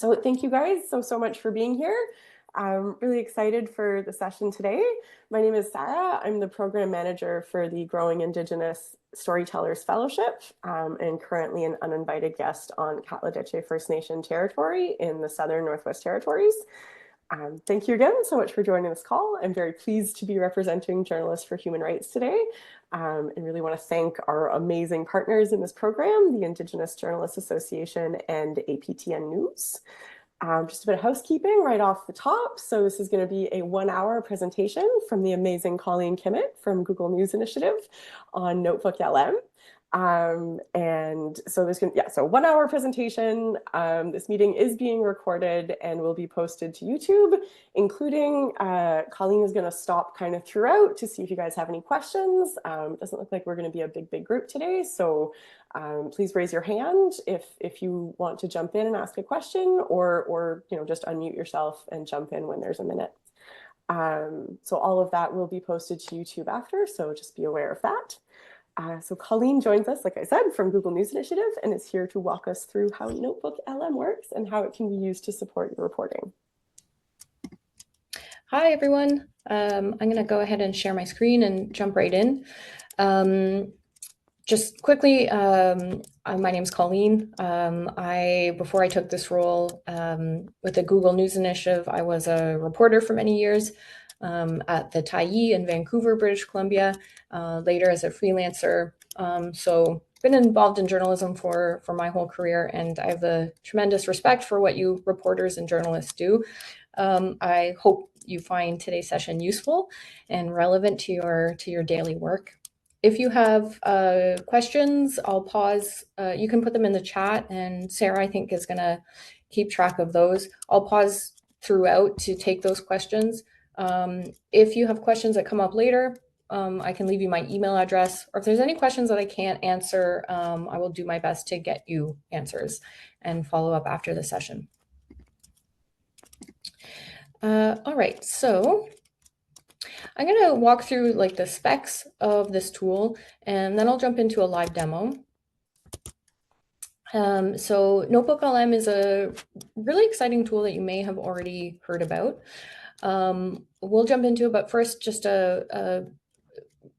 So thank you guys so much for being here. I'm really excited for the session today. My name is Sarah. I'm the program manager for the Growing Indigenous Storytellers Fellowship and currently an uninvited guest on Katladeche First Nation territory in the Southern Northwest Territories. Thank you again so much for joining this call. I'm very pleased to be representing Journalists for Human Rights today and really want to thank our amazing partners in this program, the Indigenous Journalists Association and APTN News. Just a bit of housekeeping right off the top. So this is going to be a 1-hour presentation from the amazing Colleen Kimmett from Google News Initiative on NotebookLM. And so there's so 1-hour presentation. This meeting is being recorded and will be posted to YouTube, including Colleen is going to stop kind of throughout to see if you guys have any questions. It doesn't look like we're going to be a big group today, so please raise your hand if you want to jump in and ask a question, or just unmute yourself and jump in when there's a minute. So all of that will be posted to YouTube after, so just be aware of that. So Colleen joins us, like I said, from Google News Initiative and is here to walk us through how NotebookLM works and how it can be used to support your reporting. Hi, everyone. I'm going to go ahead and share my screen and jump right in. Just quickly, my name is Colleen. Before I took this role with the Google News Initiative, I was a reporter for many years at the Tyee in Vancouver, British Columbia, later as a freelancer. So been involved in journalism for my whole career, and I have a tremendous respect for what you reporters and journalists do. I hope you find today's session useful and relevant to your daily work. If you have questions, I'll pause. You can put them in the chat, and Sarah, I think, is going to keep track of those. I'll pause throughout to take those questions. If you have questions that come up later, I can leave you my email address, or if there's any questions that I can't answer, I will do my best to get you answers and follow up after the session. All right, so I'm going to walk through like the specs of this tool, and then I'll jump into a live demo. So NotebookLM is a really exciting tool that you may have already heard about. We'll jump into it, but first, just a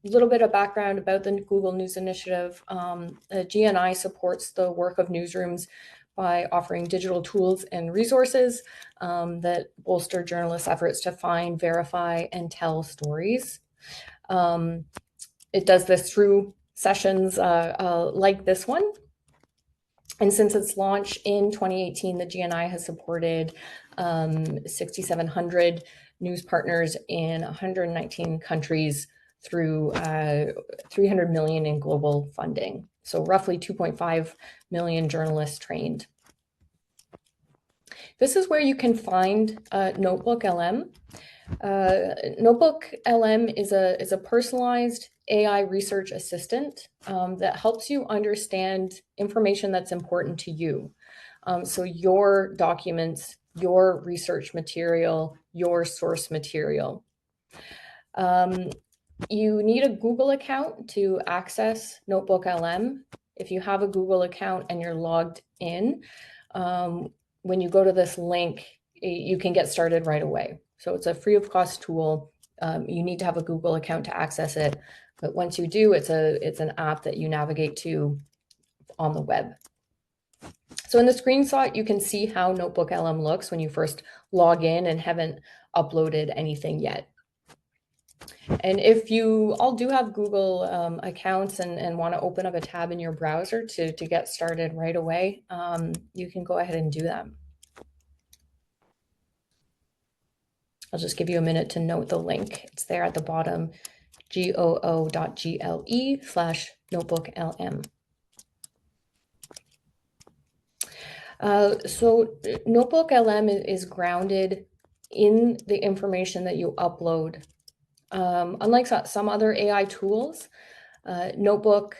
little bit of background about the Google News Initiative. GNI supports the work of newsrooms by offering digital tools and resources that bolster journalists' efforts to find, verify, and tell stories. It does this through sessions like this one. And since its launch in 2018, the GNI has supported 6,700 news partners in 119 countries through 300 million in global funding. So roughly 2.5 million journalists trained. This is where you can find NotebookLM. NotebookLM is a personalized AI research assistant that helps you understand information that's important to you. So your documents, your research material, your source material. You need a Google account to access NotebookLM. If you have a Google account and you're logged in, when you go to this link, you can get started right away. So it's a free of cost tool. You need to have a Google account to access it. But once you do, it's an app that you navigate to on the web. So in the screenshot, you can see how NotebookLM looks when you first log in and haven't uploaded anything yet. And if you all do have Google accounts and want to open up a tab in your browser to get started right away, you can go ahead and do that. I'll just give you a minute to note the link. It's there at the bottom, goo.gle/NotebookLM. So NotebookLM is grounded in the information that you upload. Unlike some other AI tools, Notebook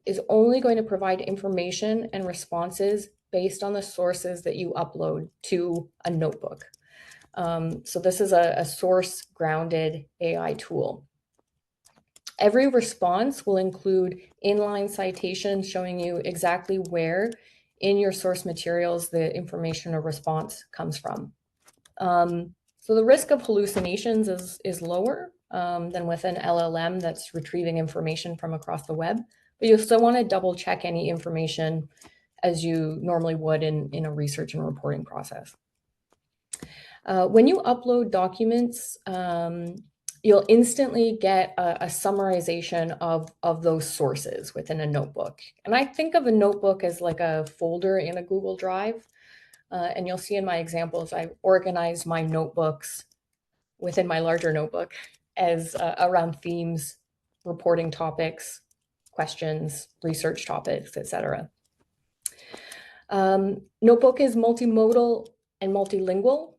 is only going to provide information and responses based on the sources that you upload to a notebook. So this is a source-grounded AI tool. Every response will include inline citations showing you exactly where in your source materials the information or response comes from. So the risk of hallucinations is lower than with an LLM that's retrieving information from across the web, but you still want to double check any information as you normally would in a research and reporting process. When you upload documents, you'll instantly get a summarization of those sources within a notebook. And I think of a notebook as like a folder in a Google Drive. And you'll see in my examples, I organize my notebooks within my larger notebook as around themes, reporting topics, questions, research topics, etc. Notebook is multimodal and multilingual.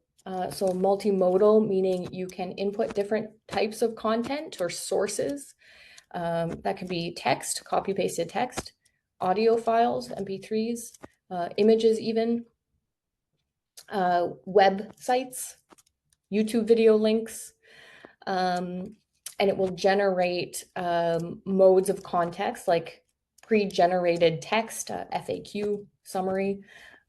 So multimodal, meaning you can input different types of content or sources. That can be text, copy-pasted text, audio files, MP3s, images even, websites, YouTube video links, and it will generate modes of context like pre-generated text, FAQ summary,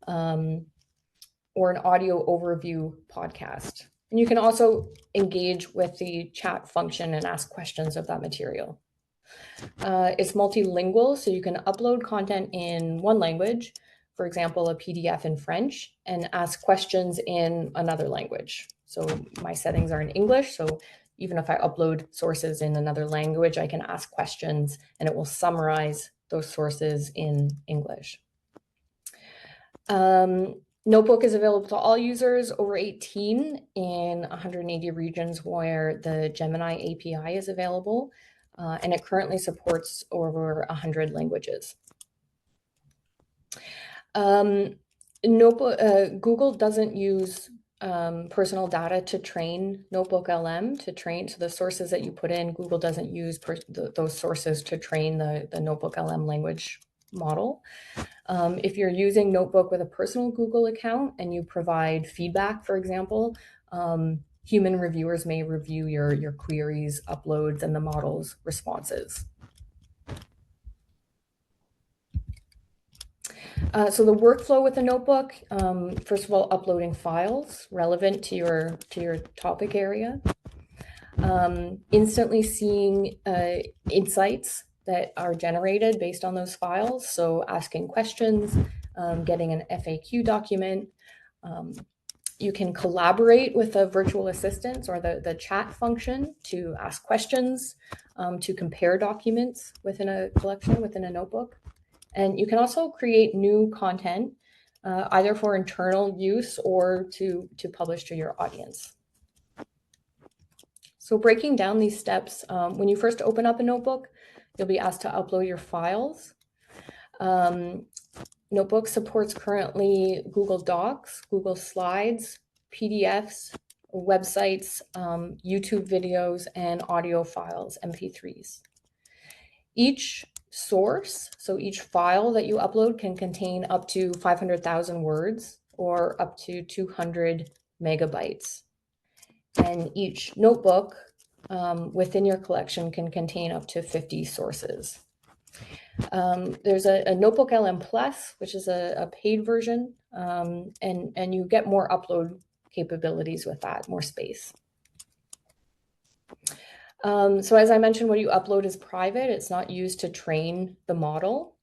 or an audio overview podcast. And you can also engage with the chat function and ask questions of that material. It's multilingual, so you can upload content in one language, for example, a PDF in French, and ask questions in another language. So my settings are in English, so even if I upload sources in another language, I can ask questions and it will summarize those sources in English. Notebook is available to all users over 18 in 180 regions where the Gemini API is available, and it currently supports over 100 languages. Google doesn't use personal data to train NotebookLM so the sources that you put in, Google doesn't use those sources to train the NotebookLM language model. If you're using Notebook with a personal Google account and you provide feedback, for example, human reviewers may review your queries, uploads, and the model's responses. So the workflow with a notebook, first of all, uploading files relevant to your topic area, instantly seeing insights that are generated based on those files. So asking questions, getting an FAQ document. You can collaborate with a virtual assistant or the chat function to ask questions, to compare documents within a collection, within a notebook. And you can also create new content, either for internal use or to publish to your audience. So breaking down these steps, when you first open up a notebook, you'll be asked to upload your files. Notebook supports currently Google Docs, Google Slides, PDFs, websites, YouTube videos, and audio files, MP3s. Each source, so each file that you upload can contain up to 500,000 words or up to 200 megabytes. And each notebook within your collection can contain up to 50 sources. There's a NotebookLM Plus, which is a paid version, and you get more upload capabilities with that, more space. So as I mentioned, what you upload is private. It's not used to train the model.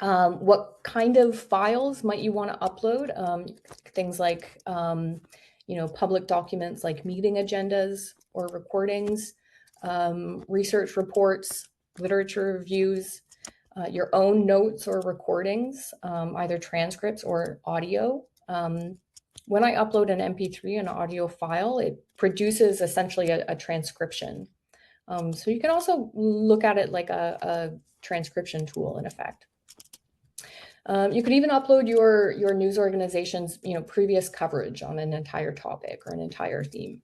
What kind of files might you want to upload? Things like, public documents like meeting agendas or recordings, research reports, literature reviews, your own notes or recordings, either transcripts or audio. When I upload an MP3, an audio file, it produces essentially a transcription. So you can also look at it like a transcription tool in effect. You could even upload your news organization's previous coverage on an entire topic or an entire theme.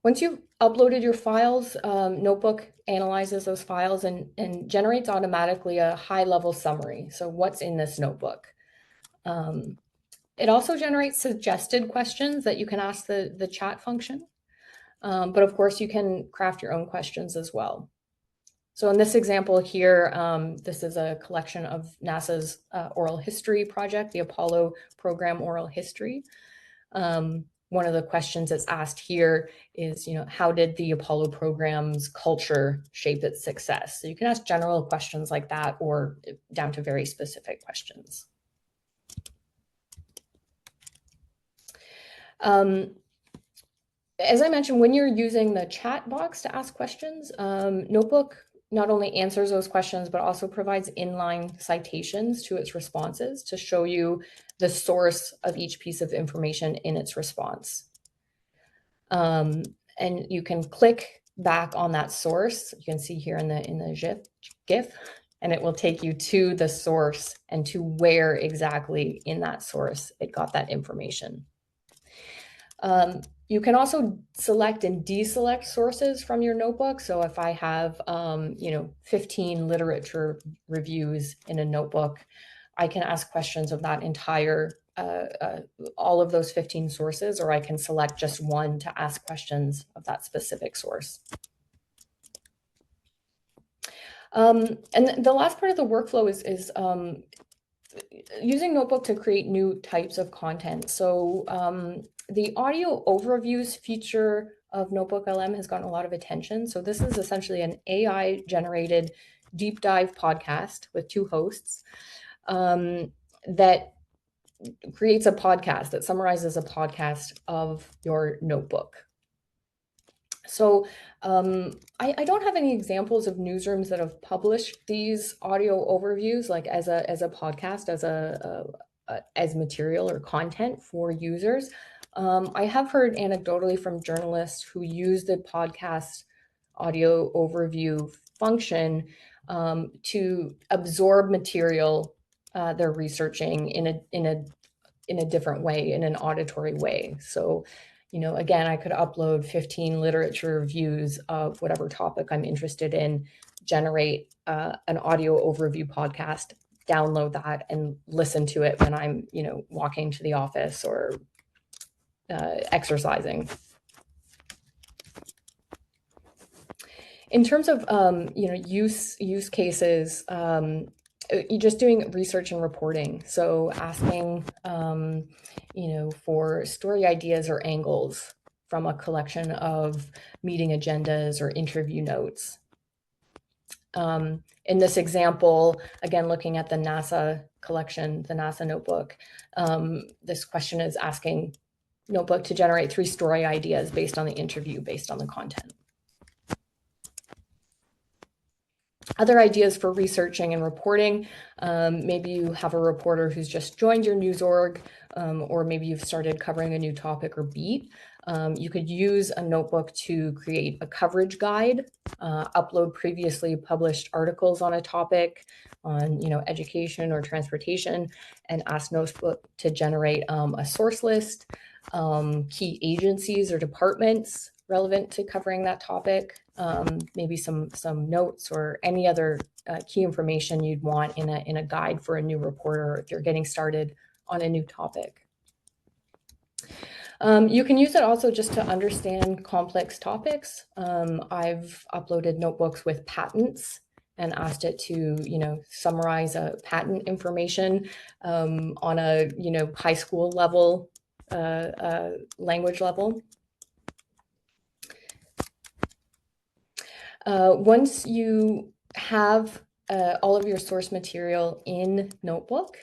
Once you've uploaded your files, Notebook analyzes those files and generates automatically a high-level summary. So what's in this notebook? It also generates suggested questions that you can ask the chat function. But of course, you can craft your own questions as well. So in this example here, this is a collection of NASA's oral history project, the Apollo program oral history. One of the questions that's asked here is, how did the Apollo program's culture shape its success? So you can ask general questions like that or down to very specific questions. As I mentioned, when you're using the chat box to ask questions, Notebook not only answers those questions, but also provides inline citations to its responses to show you the source of each piece of information in its response. And you can click back on that source. You can see here in the GIF, and it will take you to the source and to where exactly in that source it got that information. You can also select and deselect sources from your notebook. So if I have, 15 literature reviews in a notebook, I can ask questions of that entire, all of those 15 sources, or I can select just one to ask questions of that specific source. And the last part of the workflow is using Notebook to create new types of content. So the audio overviews feature of NotebookLM has gotten a lot of attention. So this is essentially an AI-generated deep dive podcast with 2 hosts that creates a podcast that summarizes a podcast of your notebook. So I don't have any examples of newsrooms that have published these audio overviews like as a podcast, as material or content for users. I have heard anecdotally from journalists who use the podcast audio overview function to absorb material they're researching in a different way, in an auditory way. So, again, I could upload 15 literature reviews of whatever topic I'm interested in, generate an audio overview podcast, download that, and listen to it when I'm, walking to the office or exercising. In terms of, use cases, you're just doing research and reporting. So asking, for story ideas or angles from a collection of meeting agendas or interview notes. In this example, again, looking at the NASA collection, the NASA notebook, this question is asking Notebook to generate 3 story ideas based on the interview, based on the content. Other ideas for researching and reporting, maybe you have a reporter who's just joined your news org, or maybe you've started covering a new topic or beat. You could use a notebook to create a coverage guide, upload previously published articles on a topic on education or transportation, and ask Notebook to generate a source list, key agencies or departments relevant to covering that topic, maybe some notes or any other key information you'd want in a guide for a new reporter if you're getting started on a new topic. You can use it also just to understand complex topics. I've uploaded notebooks with patents and asked it to, summarize patent information on a, high school level, language level. Once you have all of your source material in Notebook,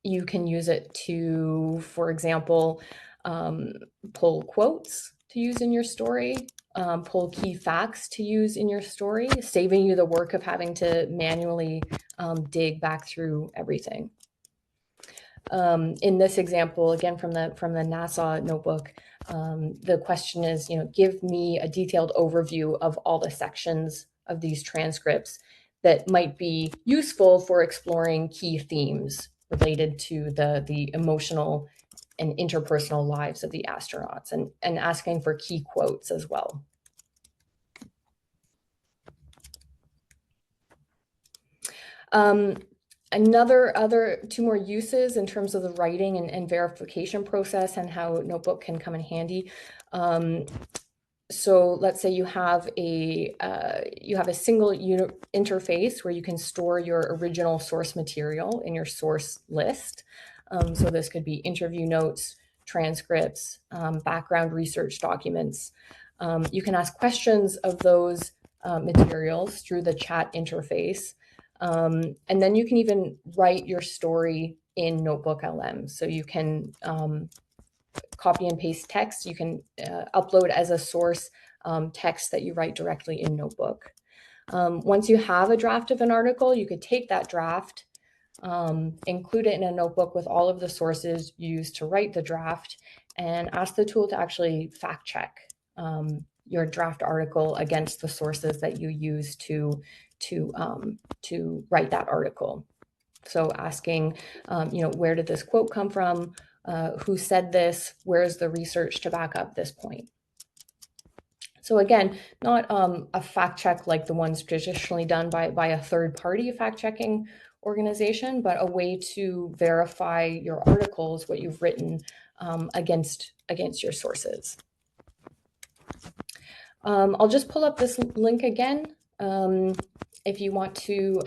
you can use it to, for example, pull quotes to use in your story, pull key facts to use in your story, saving you the work of having to manually dig back through everything. In this example, again, from the NASA notebook, the question is, give me a detailed overview of all the sections of these transcripts that might be useful for exploring key themes related to the emotional and interpersonal lives of the astronauts, and asking for key quotes as well. Other 2 more uses in terms of the writing and verification process and how Notebook can come in handy. So let's say you have a single interface where you can store your original source material in your source list. So this could be interview notes, transcripts, background research documents. You can ask questions of those materials through the chat interface. And then you can even write your story in NotebookLM. So you can copy and paste text. You can upload as a source text that you write directly in Notebook. Once you have a draft of an article, you could take that draft, include it in a notebook with all of the sources used to write the draft, and ask the tool to actually fact check your draft article against the sources that you use to write that article. So asking, where did this quote come from? Who said this? Where's the research to back up this point? So again, not a fact check like the ones traditionally done by a third-party fact-checking organization, but a way to verify your articles, what you've written, against your sources. I'll just pull up this link again. If you want to,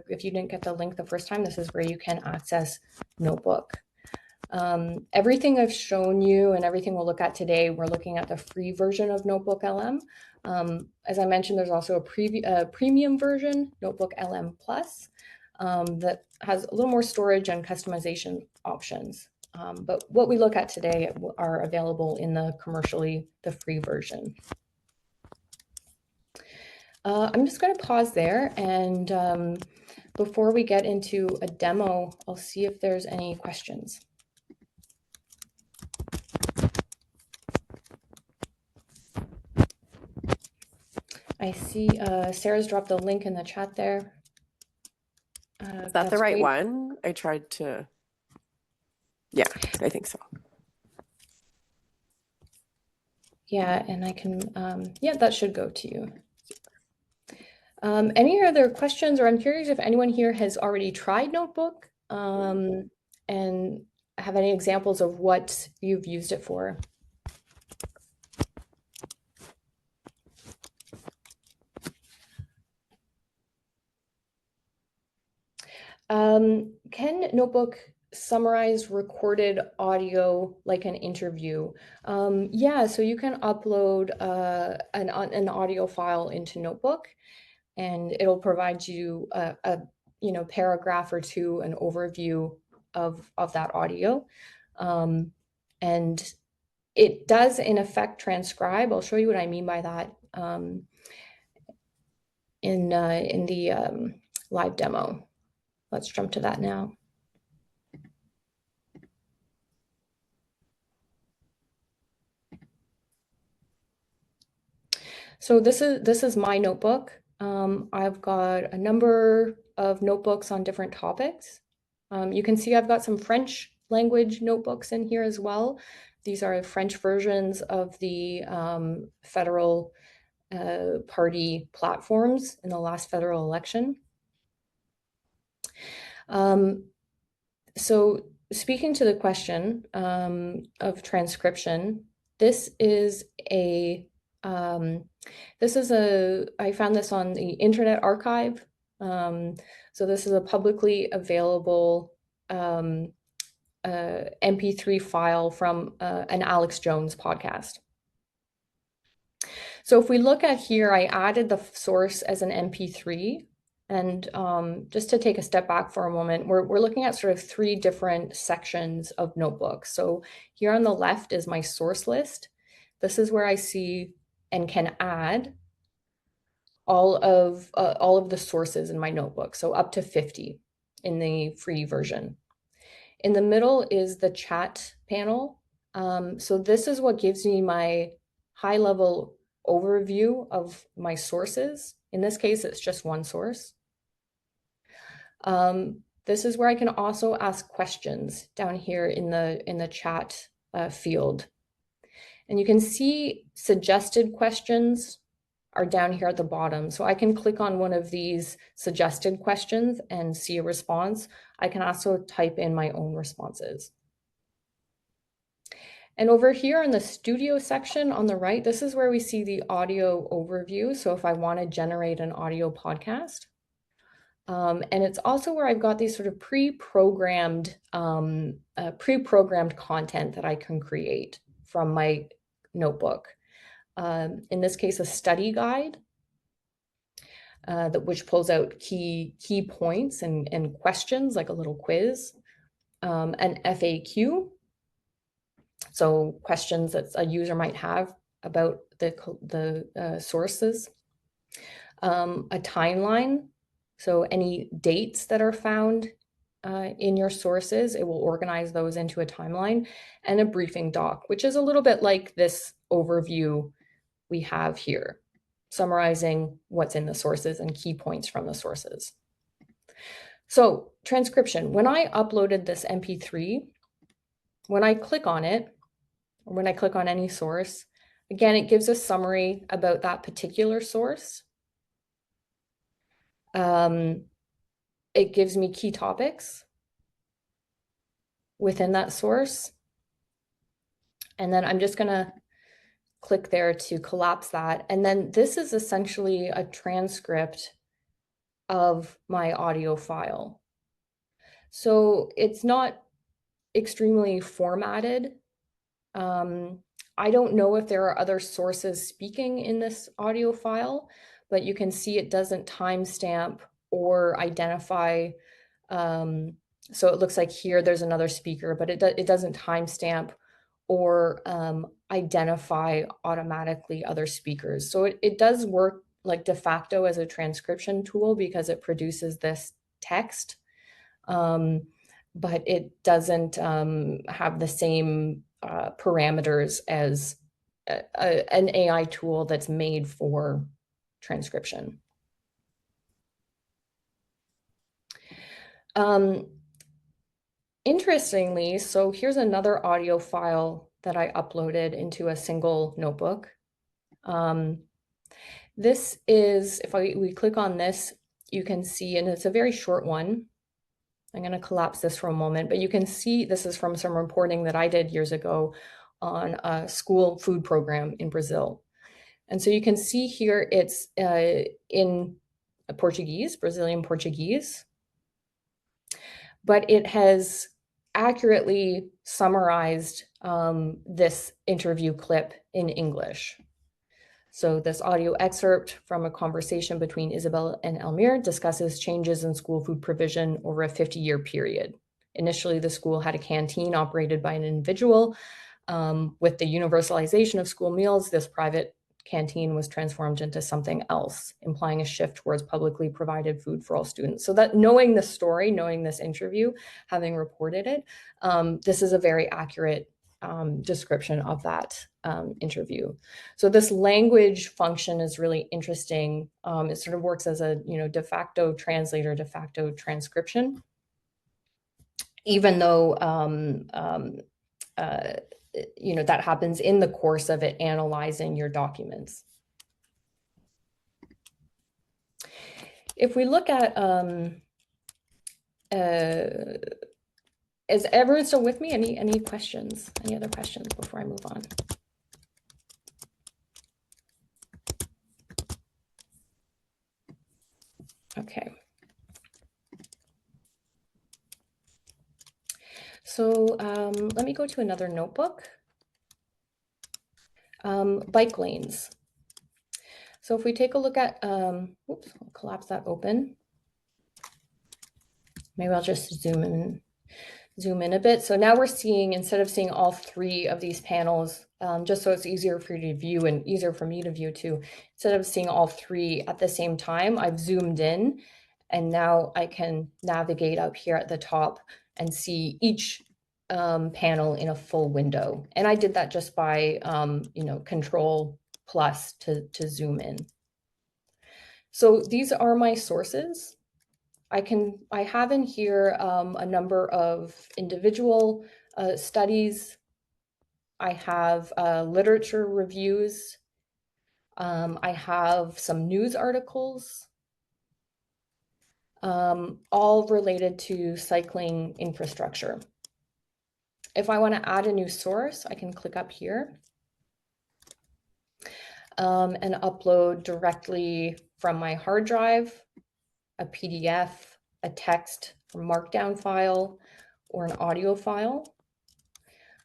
if you didn't get the link the first time, this is where you can access Notebook. Everything I've shown you and everything we'll look at today, we're looking at the free version of NotebookLM. As I mentioned, there's also a premium version, NotebookLM Plus, that has a little more storage and customization options. But what we look at today are available in the free version. I'm just going to pause there, and before we get into a demo, I'll see if there's any questions. I see Sarah's dropped the link in the chat there. Is that the right one? I tried to. Yeah, I think so. Yeah, and I can, yeah, that should go to you. Any other questions, or I'm curious if anyone here has already tried Notebook and have any examples of what you've used it for. Can Notebook summarize recorded audio like an interview? Yeah, so you can upload an audio file into Notebook, and it'll provide you a paragraph or two, an overview of that audio. And it does in effect transcribe. I'll show you what I mean by that in the live demo. Let's jump to that now. So this is my notebook. I've got a number of notebooks on different topics. You can see I've got some French language notebooks in here as well. These are French versions of the federal party platforms in the last federal election. So speaking to the question of transcription, this is I found this on the Internet Archive. So this is a publicly available MP3 file from an Alex Jones podcast. So if we look at here, I added the source as an MP3. And just to take a step back for a moment, we're looking at sort of three different sections of Notebook. So here on the left is my source list. This is where I see and can add all of the sources in my notebook, so up to 50 in the free version. In the middle is the chat panel. So this is what gives me my high-level overview of my sources. In this case, it's just one source. This is where I can also ask questions down here in the chat field. And you can see suggested questions are down here at the bottom. So I can click on one of these suggested questions and see a response. I can also type in my own responses. And over here in the studio section on the right, this is where we see the audio overview. So if I want to generate an audio podcast, and it's also where I've got these sort of pre-programmed content that I can create from my notebook. In this case, a study guide which pulls out key points and questions, like a little quiz, an FAQ, so questions that a user might have about the sources, a timeline, so any dates that are found in your sources, it will organize those into a timeline, and a briefing doc, which is a little bit like this overview we have here, summarizing what's in the sources and key points from the sources. So transcription, when I uploaded this MP3, when I click on it, or when I click on any source, again, it gives a summary about that particular source. It gives me key topics within that source. And then I'm just gonna click there to collapse that. And then this is essentially a transcript of my audio file. So it's not extremely formatted. I don't know if there are other sources speaking in this audio file, but you can see it doesn't timestamp or identify. So it looks like here there's another speaker, but it doesn't timestamp or identify automatically other speakers. So it does work like de facto as a transcription tool because it produces this text, but it doesn't have the same parameters as an AI tool that's made for transcription. Interestingly, so here's another audio file that I uploaded into a single notebook. This is, if we click on this, you can see, and it's a very short one. I'm going to collapse this for a moment, but you can see this is from some reporting that I did years ago on a school food program in Brazil. And so you can see here it's in Portuguese, Brazilian Portuguese, but it has accurately summarized this interview clip in English. So this audio excerpt from a conversation between Isabel and Elmir discusses changes in school food provision over a 50-year period. Initially, the school had a canteen operated by an individual. With the universalization of school meals, this private canteen was transformed into something else, implying a shift towards publicly provided food for all students. So that knowing the story, knowing this interview, having reported it, this is a very accurate description of that interview. So this language function is really interesting. It sort of works as a de facto translator, de facto transcription, even though that happens in the course of it analyzing your documents. If we look at, is everyone still with me? Any questions? Any other questions before I move on? Okay. So let me go to another notebook. Bike lanes. So if we take a look at, oops, I'll collapse that open. Maybe I'll just zoom in a bit. So now we're seeing, instead of seeing all three of these panels, just so it's easier for you to view and easier for me to view too, instead of seeing all three at the same time, I've zoomed in, and now I can navigate up here at the top and see each panel in a full window. And I did that just by, Control+ to zoom in. So these are my sources. I have in here a number of individual studies. I have literature reviews. I have some news articles, all related to cycling infrastructure. If I want to add a new source, I can click up here and upload directly from my hard drive, a PDF, a text or markdown file, or an audio file.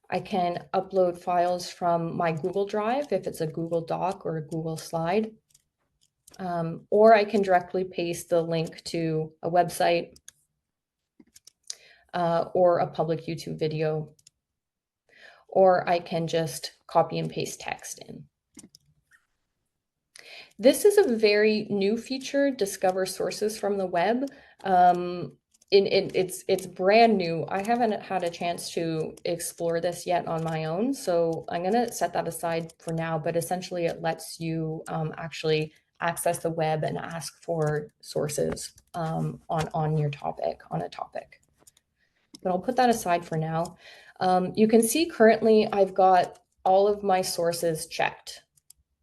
I can upload files from my Google Drive if it's a Google Doc or a Google Slide, or I can directly paste the link to a website or a public YouTube video, or I can just copy and paste text in. This is a very new feature, Discover Sources from the Web. It's brand new. I haven't had a chance to explore this yet on my own, so I'm going to set that aside for now, but essentially it lets you actually access the web and ask for sources on your topic, on a topic. But I'll put that aside for now. You can see currently I've got all of my sources checked.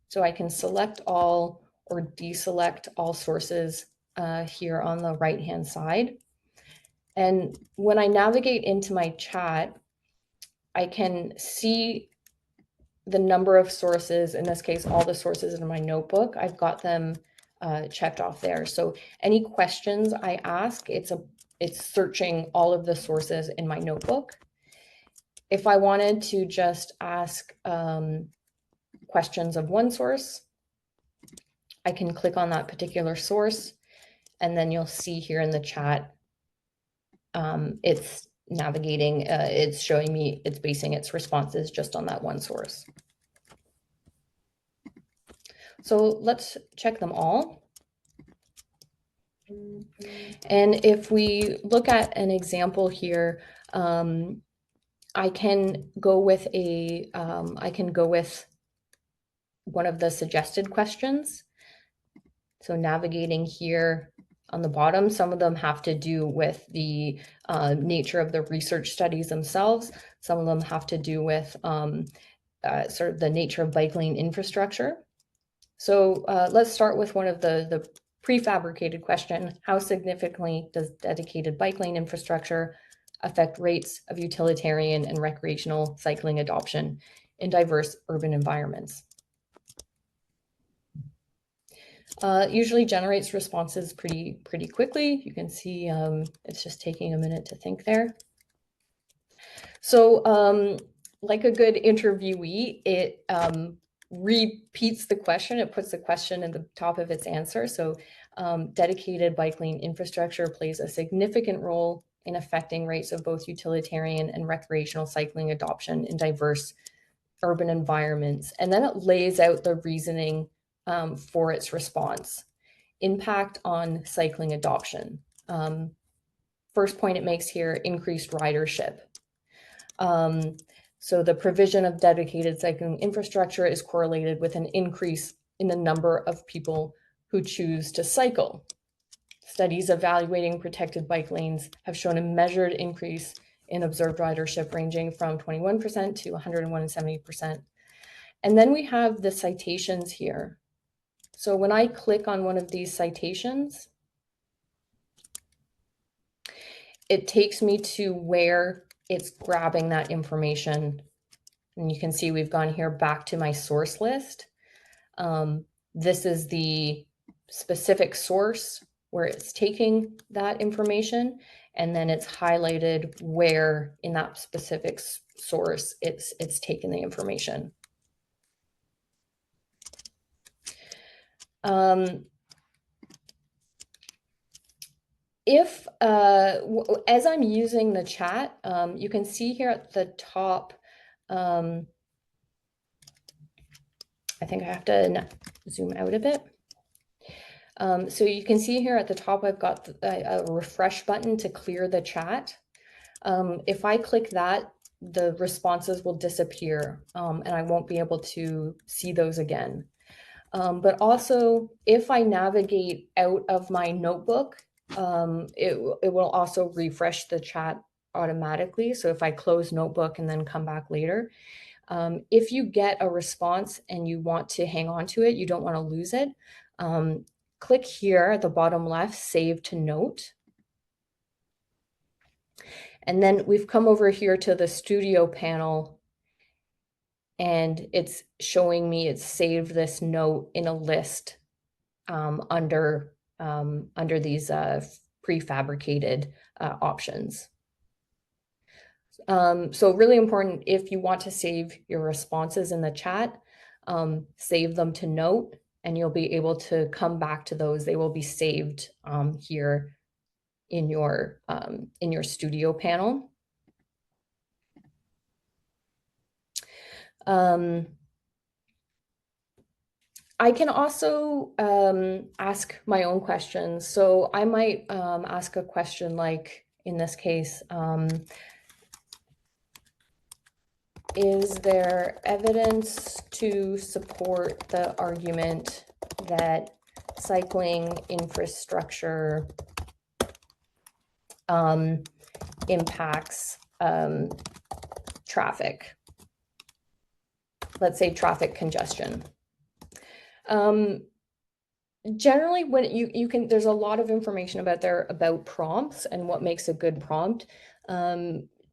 So I can select all or deselect all sources here on the right-hand side. And when I navigate into my chat, I can see the number of sources, in this case, all the sources in my notebook. I've got them checked off there. So any questions I ask, it's searching all of the sources in my notebook. If I wanted to just ask questions of one source, I can click on that particular source, and then you'll see here in the chat, it's navigating, it's showing me, it's basing its responses just on that one source. So let's check them all. And if we look at an example here, I can go with one of the suggested questions. So navigating here on the bottom, some of them have to do with the nature of the research studies themselves. Some of them have to do with sort of the nature of bike lane infrastructure. So let's start with one of the prefabricated question. How significantly does dedicated bike lane infrastructure affect rates of utilitarian and recreational cycling adoption in diverse urban environments? Usually generates responses pretty quickly. You can see it's just taking a minute to think there. So like a good interviewee, it repeats the question. It puts the question at the top of its answer. So dedicated bike lane infrastructure plays a significant role in affecting rates of both utilitarian and recreational cycling adoption in diverse urban environments. And then it lays out the reasoning for its response. Impact on cycling adoption. First point it makes here, increased ridership. So the provision of dedicated cycling infrastructure is correlated with an increase in the number of people who choose to cycle. Studies evaluating protected bike lanes have shown a measured increase in observed ridership ranging from 21% to 170%. And then we have the citations here. So when I click on one of these citations, it takes me to where it's grabbing that information. And you can see we've gone here back to my source list. This is the specific source where it's taking that information, and then it's highlighted where in that specific source it's taken the information. As I'm using the chat, you can see here at the top, I think I have to zoom out a bit. So you can see here at the top, I've got a refresh button to clear the chat. If I click that, the responses will disappear and I won't be able to see those again. But also, if I navigate out of my notebook, it will also refresh the chat automatically. So if I close notebook and then come back later, if you get a response and you want to hang on to it, you don't want to lose it, click here at the bottom left, save to note. And then we've come over here to the studio panel, and it's showing me it's saved this note in a list under these prefabricated options. So really important, if you want to save your responses in the chat, save them to note, and you'll be able to come back to those. They will be saved here in your studio panel. I can also ask my own questions. So I might ask a question like, in this case, is there evidence to support the argument that cycling infrastructure impacts traffic? Let's say traffic congestion. Generally, when you can, there's a lot of information about prompts and what makes a good prompt.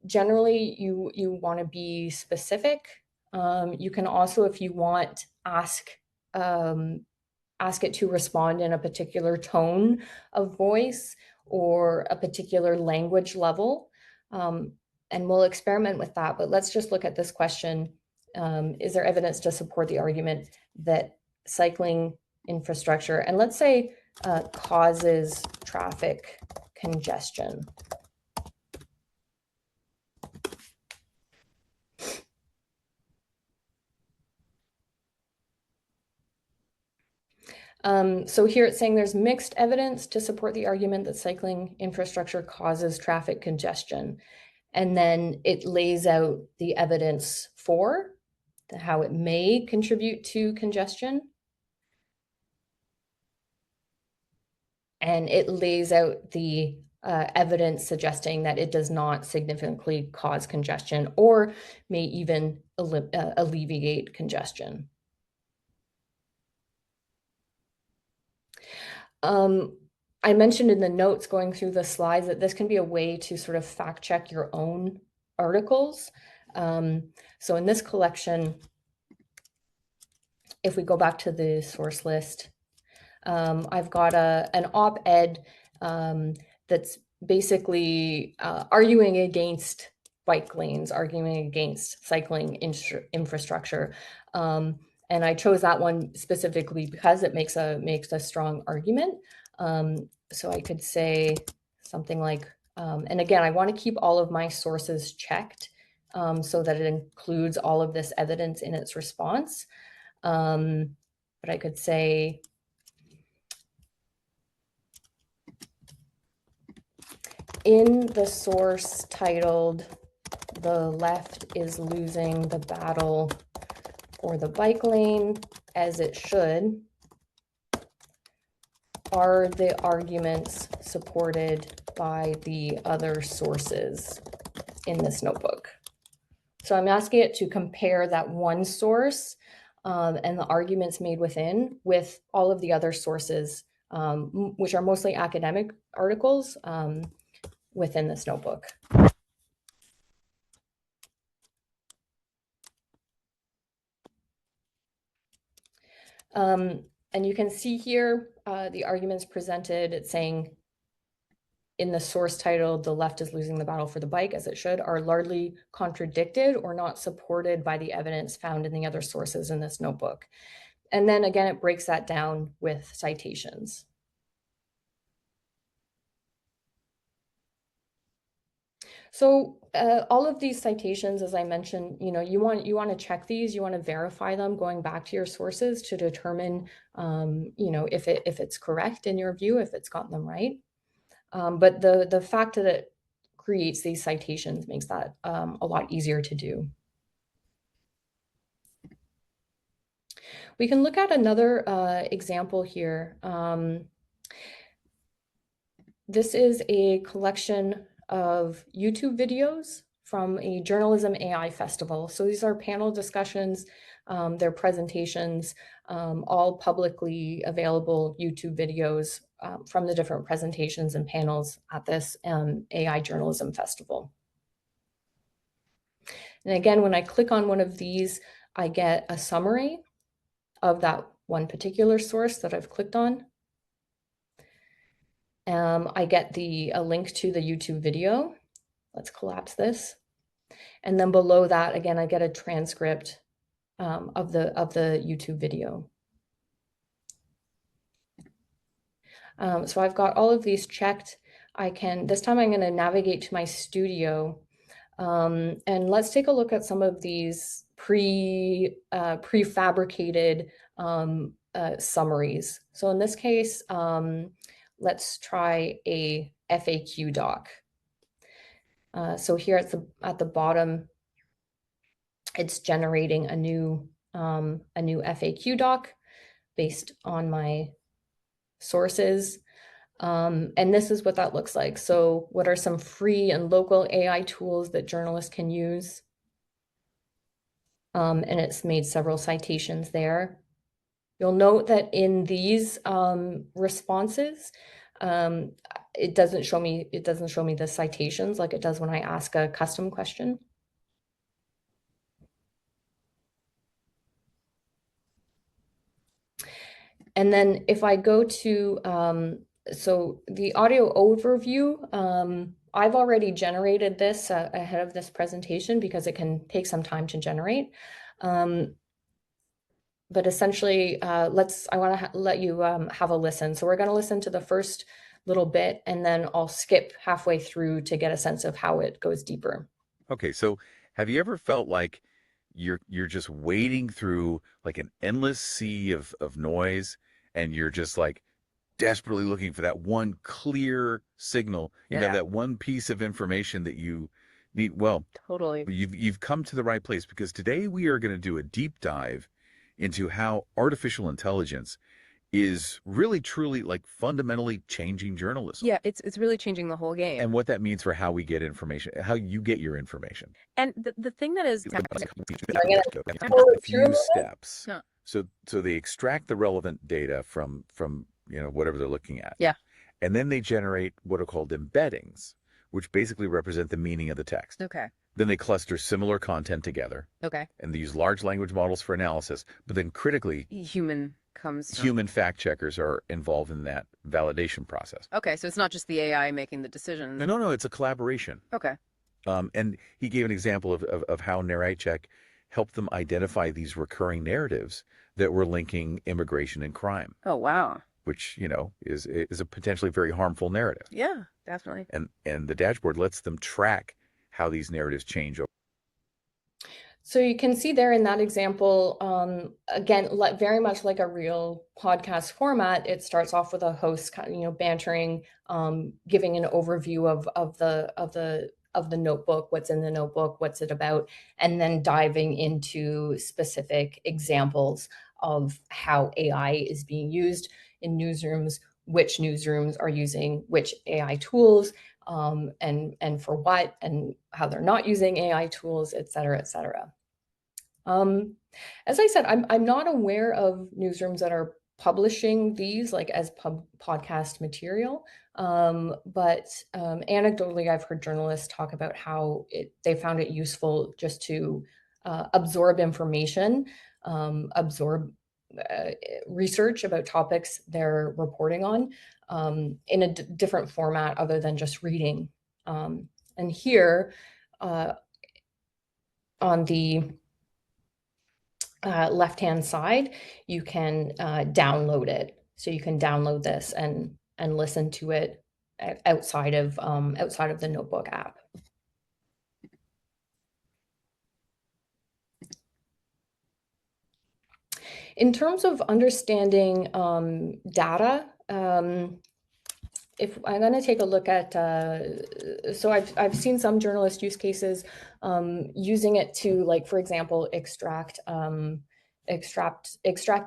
Generally, you want to be specific. You can also, if you want, ask it to respond in a particular tone of voice or a particular language level. And we'll experiment with that. But let's just look at this question. Is there evidence to support the argument that cycling infrastructure, and let's say causes traffic congestion? So here it's saying there's mixed evidence to support the argument that cycling infrastructure causes traffic congestion. And then it lays out the evidence for how it may contribute to congestion. And it lays out the evidence suggesting that it does not significantly cause congestion or may even alleviate congestion. I mentioned in the notes going through the slides that this can be a way to sort of fact check your own articles. So in this collection, if we go back to the source list, I've got an op-ed that's basically arguing against bike lanes, arguing against cycling infrastructure. And I chose that one specifically because it makes a strong argument. So I could say something like, and again, I want to keep all of my sources checked so that it includes all of this evidence in its response. But I could say, in the source titled, "The left is losing the battle for the bike lane, as it should," are the arguments supported by the other sources in this notebook? So I'm asking it to compare that one source and the arguments made within with all of the other sources, which are mostly academic articles within this notebook. And you can see here the arguments presented. It's saying in the source title, "The left is losing the battle for the bike, as it should," are largely contradicted or not supported by the evidence found in the other sources in this notebook. And then again, it breaks that down with citations. So all of these citations, as I mentioned, you want to check these, you want to verify them going back to your sources to determine, if it's correct in your view, if it's gotten them right. But the fact that it creates these citations makes that a lot easier to do. We can look at another example here. This is a collection of YouTube videos from a journalism AI festival. So these are panel discussions, they're presentations, all publicly available YouTube videos from the different presentations and panels at this AI journalism festival. And again, when I click on one of these, I get a summary of that one particular source that I've clicked on. I get a link to the YouTube video. Let's collapse this. And then below that, again, I get a transcript of the YouTube video. So I've got all of these checked. This time I'm going to navigate to my studio. And let's take a look at some of these prefabricated summaries. So in this case, let's try a FAQ doc. So here at the bottom, it's generating a new FAQ doc based on my sources. And this is what that looks like. So what are some free and local AI tools that journalists can use? And it's made several citations there. You'll note that in these responses, it doesn't show me the citations like it does when I ask a custom question. And then if I go to, so the audio overview, I've already generated this ahead of this presentation because it can take some time to generate. But essentially, I want to let you have a listen. So we're going to listen to the first little bit, and then I'll skip halfway through to get a sense of how it goes deeper. Okay, so have you ever felt like you're just wading through like an endless sea of noise, and you're just like desperately looking for that one clear signal, you know, that one piece of information that you need? Well, Totally. you've come to the right place, because today we are going to do a deep dive into how artificial intelligence is really truly like fundamentally changing journalism. Yeah, it's really changing the whole game. And what that means for how we get information, how you get your information. And the thing that is A few steps. Huh. So they extract the relevant data from whatever they're looking at. Yeah. And then they generate what are called embeddings, which basically represent the meaning of the text. Okay. Then they cluster similar content together. Okay. And they use large language models for analysis. But then critically, Human fact checkers are involved in that validation process. Okay, so it's not just the AI making the decisions. No, it's a collaboration. Okay. And he gave an example of how NarrateCheck helped them identify these recurring narratives that were linking immigration and crime. Oh, wow. Which, is a potentially very harmful narrative. Yeah, definitely. And the dashboard lets them track how these narratives change. So you can see there in that example, again, very much like a real podcast format, it starts off with a host, bantering, giving an overview of the notebook, what's in the notebook, what's it about, and then diving into specific examples of how AI is being used in newsrooms, which newsrooms are using which AI tools, and for what, and how they're not using AI tools, et cetera, et cetera. As I said, I'm not aware of newsrooms that are publishing these like as podcast material, but anecdotally, I've heard journalists talk about how they found it useful just to absorb information, absorb research about topics they're reporting on in a different format other than just reading. And here on the left-hand side, you can download it. So you can download this and listen to it outside of the Notebook app. In terms of understanding data, if I'm going to take a look at, so I've seen some journalist use cases using it to, like, for example, extract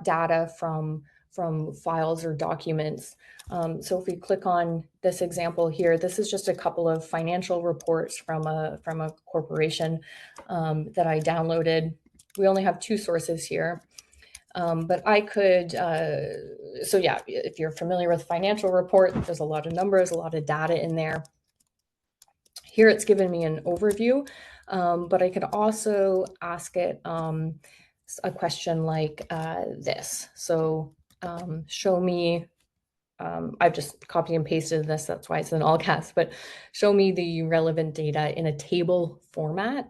data from from files or documents. So if we click on this example here, this is just a couple of financial reports from a corporation that I downloaded. We only have 2 sources here. But I could, so yeah, if you're familiar with financial report, there's a lot of numbers, a lot of data in there. Here it's given me an overview, but I could also ask it a question like this. So show me, I've just copy and pasted this, that's why it's in all caps, but show me the relevant data in a table format.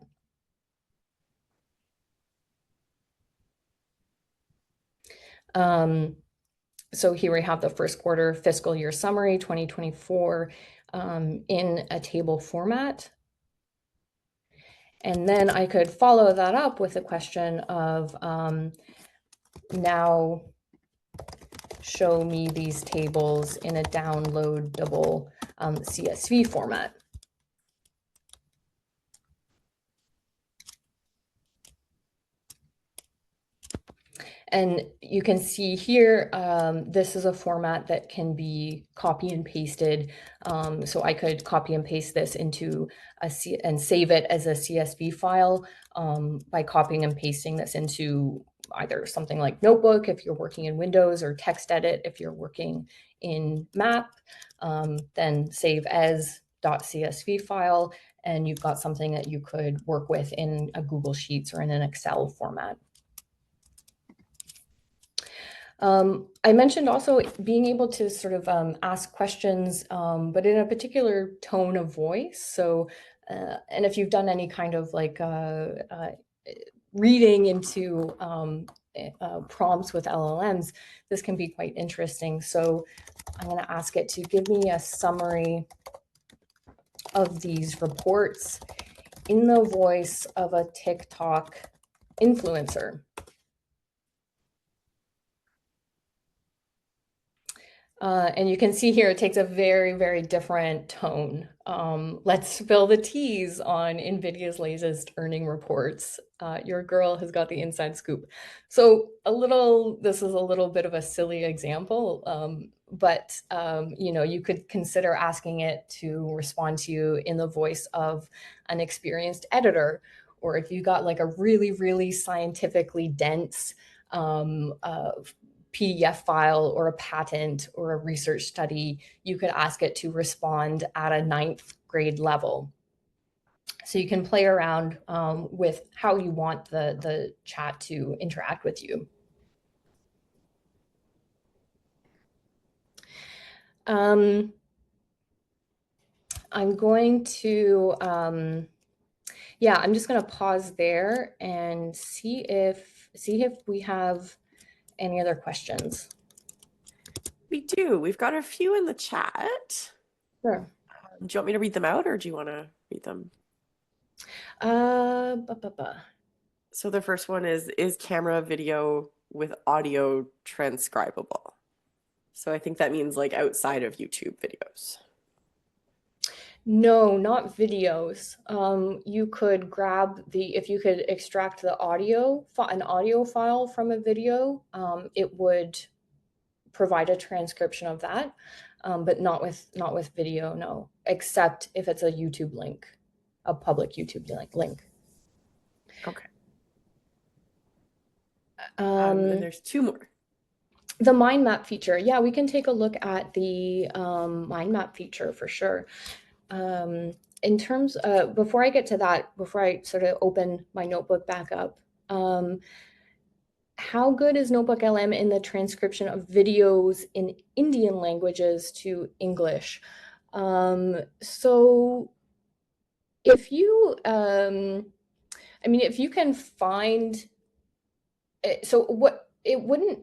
So here we have the first quarter fiscal year summary 2024 in a table format. And then I could follow that up with a question of now show me these tables in a downloadable CSV format. And you can see here, this is a format that can be copy and pasted. So I could copy and paste this into and save it as a CSV file by copying and pasting this into either something like Notebook if you're working in Windows, or TextEdit if you're working in Map, then save as .csv file, and you've got something that you could work with in a Google Sheets or in an Excel format. I mentioned also being able to sort of ask questions, but in a particular tone of voice. So, and if you've done any kind of like reading into prompts with LLMs, this can be quite interesting. So I'm going to ask it to give me a summary of these reports in the voice of a TikTok influencer. And you can see here, it takes a very, very different tone. Let's spill the teas on NVIDIA's latest earning reports. Your girl has got the inside scoop. So this is a little bit of a silly example, but you know, you could consider asking it to respond to you in the voice of an experienced editor, or if you got like a really, really scientifically dense PDF file or a patent or a research study, you could ask it to respond at a 9th grade level. So you can play around with how you want the chat to interact with you. I'm going to, yeah, I'm just going to pause there and see if we have any other questions. We do. We've got a few in the chat. Sure. Do you want me to read them out, or do you want to read them? So the first one is camera video with audio transcribable? So I think that means like outside of YouTube videos. No, not videos. You could grab if you could extract the audio, an audio file from a video, it would provide a transcription of that, but not with video, no, except if it's a YouTube link, a public YouTube link. Okay. And there's 2 more. The mind map feature. Yeah, we can take a look at the mind map feature for sure. In terms of, before I get to that, before I sort of open my notebook back up, how good is NotebookLM in the transcription of videos in Indian languages to English? So if you, I mean, if you can find, so what it wouldn't,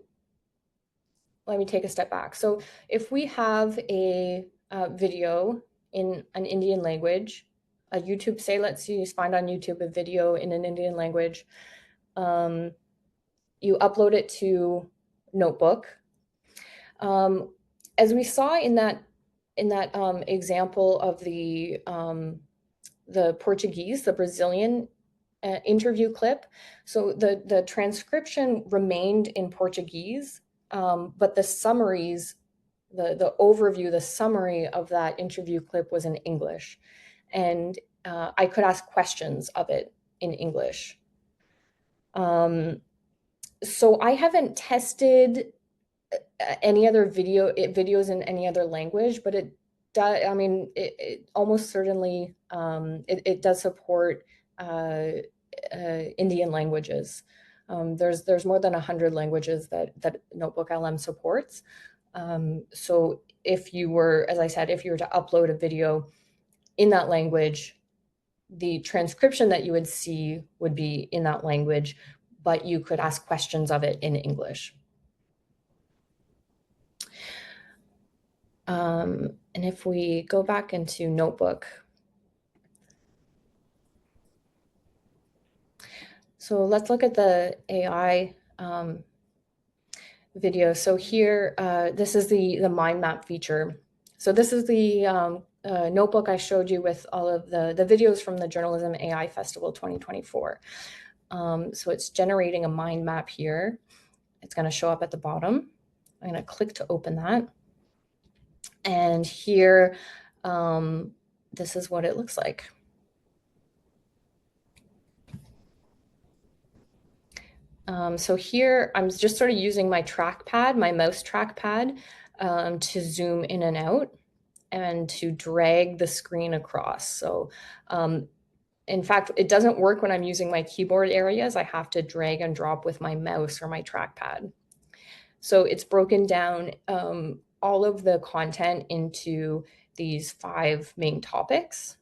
let me take a step back. So if we have a video in an Indian language, a YouTube, say, let's use find on YouTube a video in an Indian language, you upload it to Notebook. As we saw in that example of the Portuguese, the Brazilian interview clip, so the transcription remained in Portuguese, but the summaries, the overview, the summary of that interview clip was in English. And I could ask questions of it in English. So I haven't tested any other videos in any other language, but it does, I mean, it almost certainly, it does support Indian languages. There's more than 100 languages that NotebookLM supports. So if you were, as I said, if you were to upload a video in that language, the transcription that you would see would be in that language, but you could ask questions of it in English. And if we go back into Notebook, so let's look at the AI video. So here, this is the mind map feature. So this is the notebook I showed you with all of the videos from the Journalism AI Festival 2024. So it's generating a mind map here. It's going to show up at the bottom. I'm going to click to open that. And here, this is what it looks like. So here, I'm just sort of using my trackpad, my mouse trackpad, to zoom in and out and to drag the screen across. So in fact, it doesn't work when I'm using my keyboard areas. I have to drag and drop with my mouse or my trackpad. So it's broken down all of the content into these 5 main topics: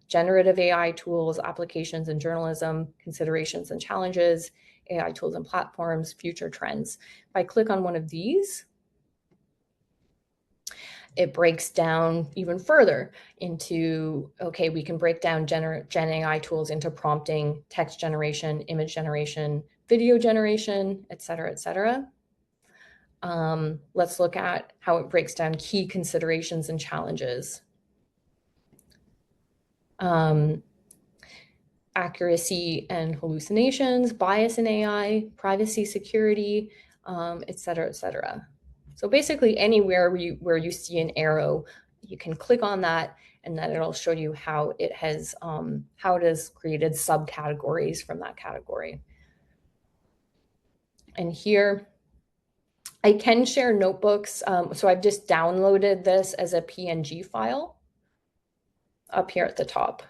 generative AI tools, applications in journalism, considerations and challenges, AI tools and platforms, future trends. If I click on one of these, it breaks down even further into, okay, we can break down Gen AI tools into prompting, text generation, image generation, video generation, et cetera, et cetera. Let's look at how it breaks down key considerations and challenges. Accuracy and hallucinations, bias in AI, privacy, security, et cetera, et cetera. So basically anywhere where you see an arrow, you can click on that and then it'll show you how it has created subcategories from that category. And here I can share notebooks. So I've just downloaded this as a PNG file up here at the top.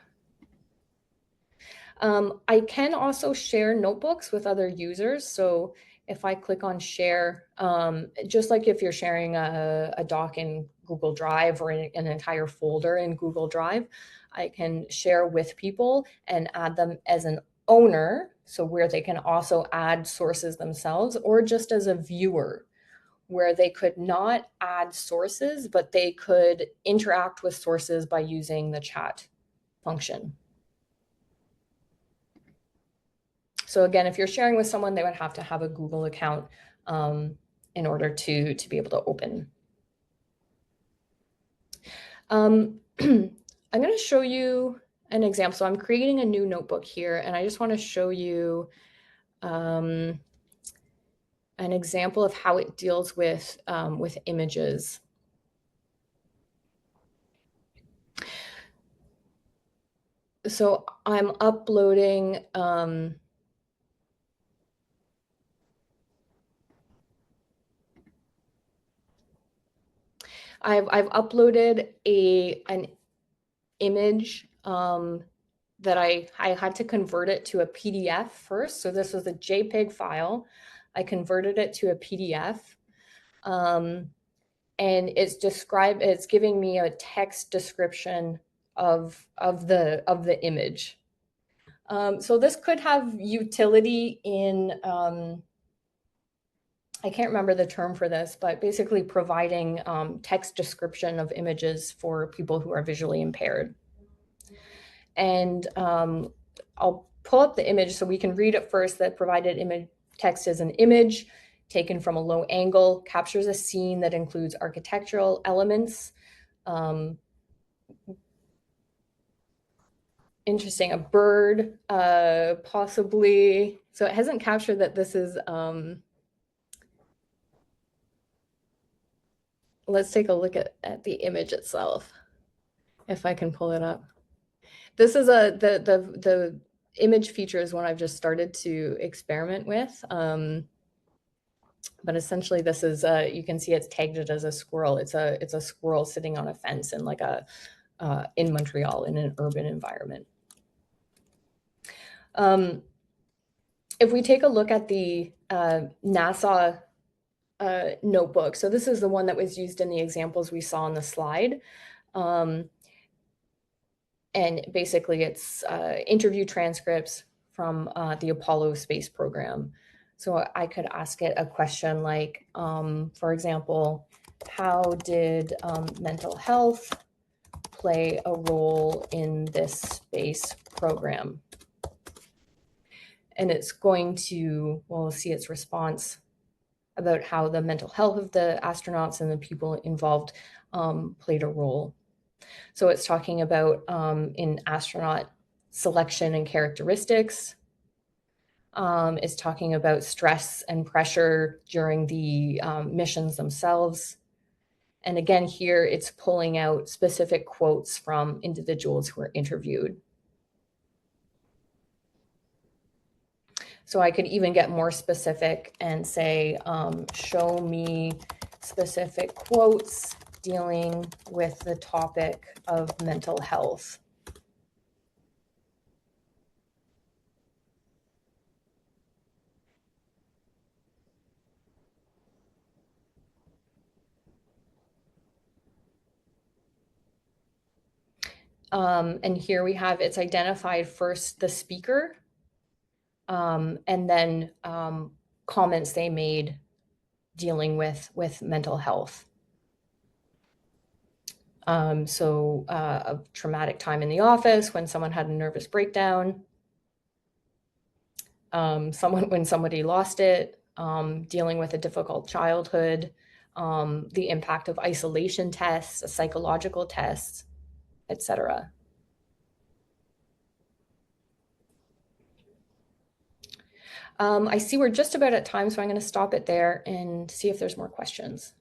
I can also share notebooks with other users. So if I click on share, just like if you're sharing a doc in Google Drive or an entire folder in Google Drive, I can share with people and add them as an owner, so where they can also add sources themselves, or just as a viewer, where they could not add sources, but they could interact with sources by using the chat function. So again, if you're sharing with someone, they would have to have a Google account in order to be able to open. I'm going to show you an example. So I'm creating a new notebook here, and I just want to show you an example of how it deals with images. So I'm uploading I've uploaded an image that I had to convert it to a PDF first. So this was a JPEG file. I converted it to a PDF, and it's giving me a text description of the image. So this could have utility in I can't remember the term for this, but basically providing text description of images for people who are visually impaired. And I'll pull up the image so we can read it first. That provided image text is an image taken from a low angle, captures a scene that includes architectural elements. Interesting, a bird, possibly. So it hasn't captured that this is let's take a look at the image itself, if I can pull it up. This is the image feature is one I've just started to experiment with. But essentially this is, you can see it's tagged it as a squirrel. It's a squirrel sitting on a fence in like in Montreal in an urban environment. If we take a look at the NASA notebook, so this is the one that was used in the examples we saw on the slide. And basically it's interview transcripts from the Apollo space program. So I could ask it a question like, for example, how did mental health play a role in this space program? And it's going to, we'll see its response about how the mental health of the astronauts and the people involved played a role. So it's talking about in astronaut selection and characteristics. It's talking about stress and pressure during the missions themselves. And again, here it's pulling out specific quotes from individuals who were interviewed. So I could even get more specific and say, show me specific quotes dealing with the topic of mental health. And here we have, it's identified first the speaker, and then comments they made dealing with mental health. So a traumatic time in the office when someone had a nervous breakdown, when somebody lost it, dealing with a difficult childhood, the impact of isolation tests, a psychological tests, etc. I see we're just about at time, so I'm going to stop it there and see if there's more questions.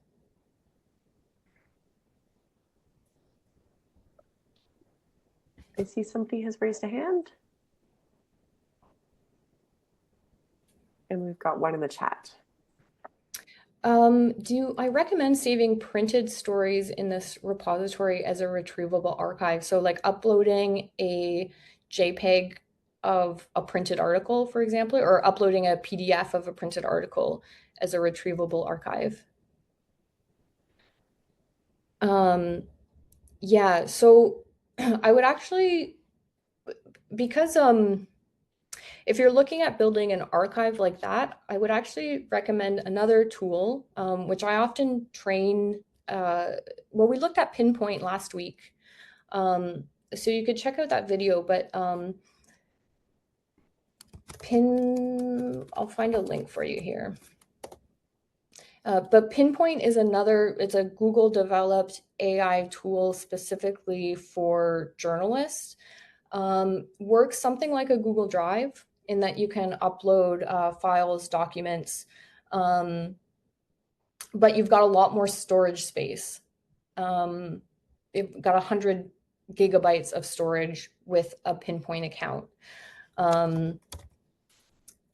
I see somebody has raised a hand. And we've got one in the chat. Do I recommend saving printed stories in this repository as a retrievable archive? So like uploading a JPEG of a printed article, for example, or uploading a PDF of a printed article as a retrievable archive. Yeah, so I would actually, because if you're looking at building an archive like that, I would actually recommend another tool, which I often train. Well, we looked at Pinpoint last week, so you could check out that video, but I'll find a link for you here. But Pinpoint is it's a Google developed AI tool specifically for journalists. Works something like a Google Drive in that you can upload files, documents, but you've got a lot more storage space. You've got 100 gigabytes of storage with a Pinpoint account.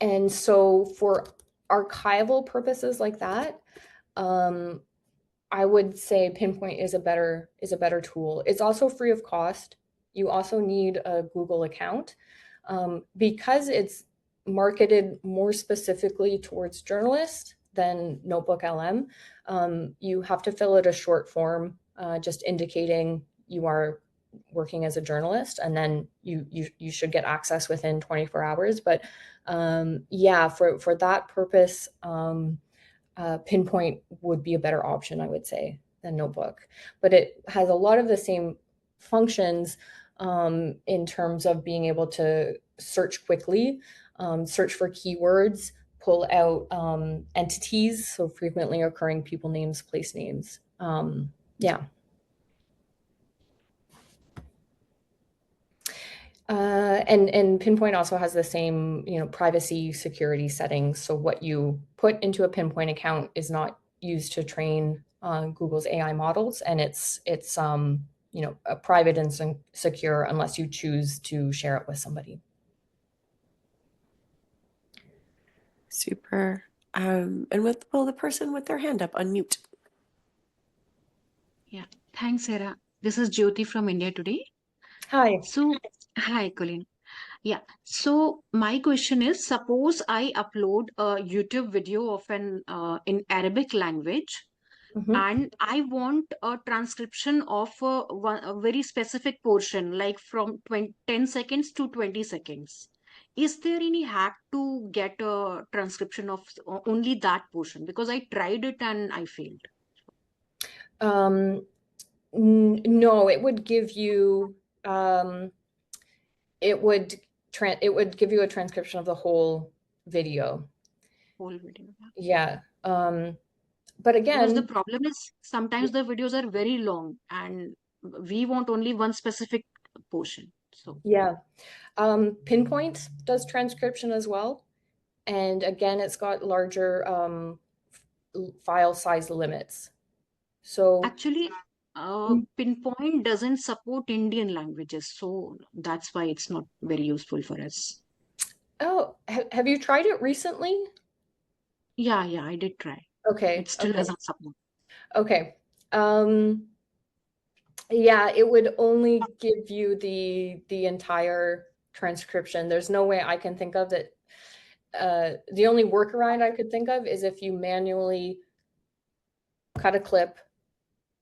And so for archival purposes like that, I would say Pinpoint is a better tool. It's also free of cost. You also need a Google account. Because it's marketed more specifically towards journalists than NotebookLM, you have to fill out a short form just indicating you are working as a journalist, and then you should get access within 24 hours. But yeah, for that purpose, Pinpoint would be a better option, I would say, than Notebook. But it has a lot of the same functions in terms of being able to search quickly, search for keywords, pull out entities, so frequently occurring people names, place names. Yeah. And Pinpoint also has the same, privacy security settings. So what you put into a Pinpoint account is not used to train Google's AI models, and it's private and secure unless you choose to share it with somebody. Super. And will the person with their hand up unmute? Yeah, thanks, Sarah. This is Jyoti from India Today. Hi. So, hi, Colleen. Yeah, so my question is, suppose I upload a YouTube video of an in Arabic language, Mhm. and I want a transcription of a very specific portion, like from 10 seconds to 20 seconds. Is there any hack to get a transcription of only that portion? Because I tried it and I failed. No, it would give you it would give you a transcription of the whole video. Whole video. Yeah. But Because the again, problem is sometimes the videos are very long and we want only one specific portion. So yeah. Pinpoint does transcription as well. And again, it's got larger file size limits. So actually, Pinpoint doesn't support Indian languages, so that's why it's not very useful for us. oh, have you tried it recently? Yeah, I did try. Okay. It still doesn't support. Okay. Yeah, it would only give you the entire transcription. There's no way I can think of that. The only workaround I could think of is if you manually cut a clip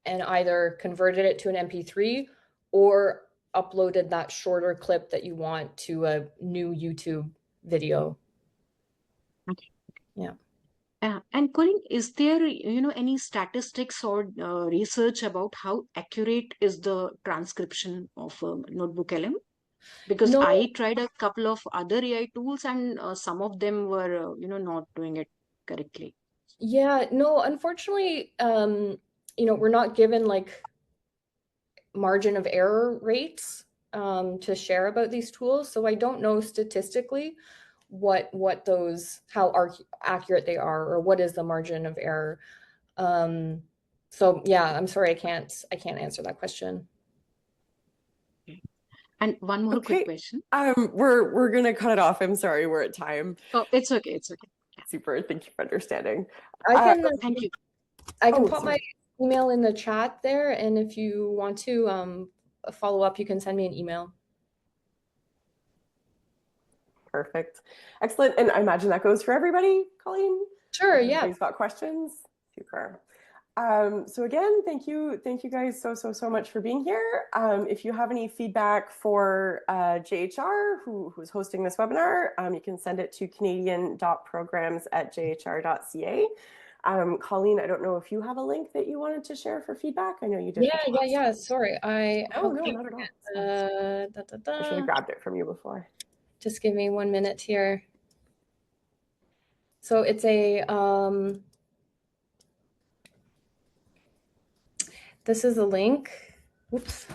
and either converted it to an MP3 or uploaded that shorter clip that you want to a new YouTube video. Okay. Yeah. And Colin, is there any statistics or research about how accurate is the transcription of NotebookLM? Because No, I tried a couple of other AI tools and some of them were not doing it correctly. yeah, no, unfortunately, we're not given like margin of error rates to share about these tools. So I don't know statistically how accurate they are, or what is the margin of error. So yeah, I'm sorry, I can't answer that question. Okay. And one more quick Okay. question. We're gonna cut it off. I'm sorry, we're at time. Oh, it's okay. It's okay. Super. Thank you for understanding. Thank you. I can Oh, pop sorry. my email in the chat there, and if you want to follow up, you can send me an email. Perfect. Excellent. And I imagine that goes for everybody, Colleen? Sure, yeah. Everybody's got questions? Super. So again, thank you guys so much for being here. If you have any feedback for JHR, who's hosting this webinar, you can send it to canadian.programs@jhr.ca. Colleen, I don't know if you have a link that you wanted to share for feedback. I know you did. Yeah. Sorry, No, not at all. I should have grabbed it from you before. Just give me 1 minute here. So it's a this is a link. Oops.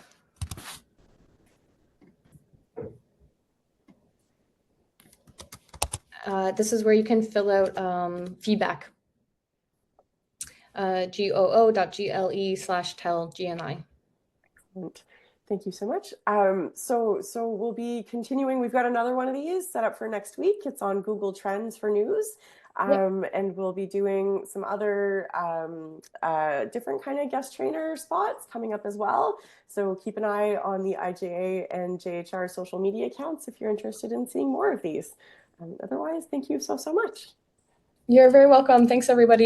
This is where you can fill out feedback. goo.gle/tell-gni. Excellent. Thank you so much. So we'll be continuing. We've got another one of these set up for next week. It's on Google Trends for news. And we'll be doing some other different kind of guest trainer spots coming up as well. So keep an eye on the IJA and JHR social media accounts if you're interested in seeing more of these. Otherwise, thank you so much. You're very welcome. Thanks, everybody.